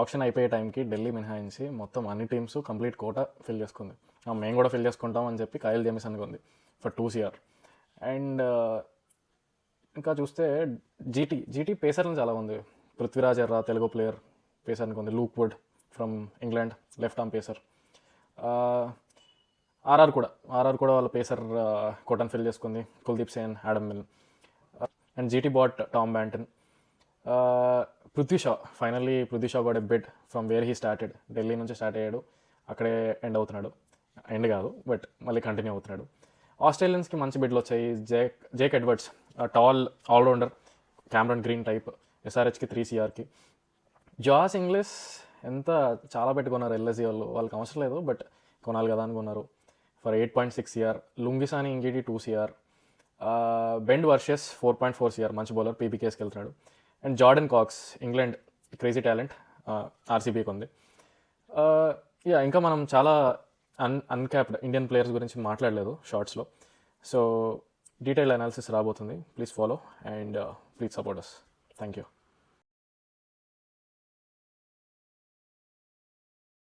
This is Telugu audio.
ఆప్షన్ అయిపోయే టైంకి ఢిల్లీ మినహాయించి మొత్తం అన్ని టీమ్స్ కంప్లీట్ కోటా ఫిల్ చేసుకుంది. మేము కూడా ఫిల్ చేసుకుంటాం అని చెప్పి కైల్ జేమిసన్కి ఉంది ఫర్ 2 CR. అండ్ ఇంకా చూస్తే జీటీ పేసర్ని చాలా ఉంది. పృథ్వీరాజ్ ఎర్రా తెలుగు ప్లేయర్ పేసర్నికి ఉంది. Luke Wood from England left arm pacer. RR కూడా వాళ్ళ పేసర్ కోటన్ ఫిల్ చేసుకుంది. Kuldeep Sen, Adam Milne. And GT bought Tom Banton. Prithvi Shaw got a bit from where he started. Delhi నుంచి స్టార్ట్ అయ్యాడు, అక్కడే ఎండ్ అవుతున్నాడు. ఎండ్ కాదు బట్ మళ్ళీ కంటిన్యూ అవుతున్నాడు. ఆస్ట్రేలియన్స్కి మంచి బిడ్లు వచ్చాయి. Jake Edwards tall allrounder, Cameron Green type, SRHకి 3 CRకి. జాస్ ఇంగ్లీష్ ఎంత చాలా పెట్టుకున్నారు ఎల్ఎస్జీ వాళ్ళకి అవసరం లేదు బట్ కొనాలి కదా అనుకున్నారు for 8.6 CR. Lungisani Ngidi 2 CR. Ben Dwarshuis 4.4 CR, మంచి బౌలర్, పీబీకేస్కి వెళ్తున్నాడు. And Jordan Cox England crazy talent, ఆర్సీబీకి ఉంది. ఇంకా మనం చాలా అన్క్యాప్డ్ ఇండియన్ ప్లేయర్స్ గురించి మాట్లాడలేదు షార్ట్స్లో. సో డీటెయిల్ అనాలిసిస్ రాబోతుంది. Please follow and please support us. Thank you.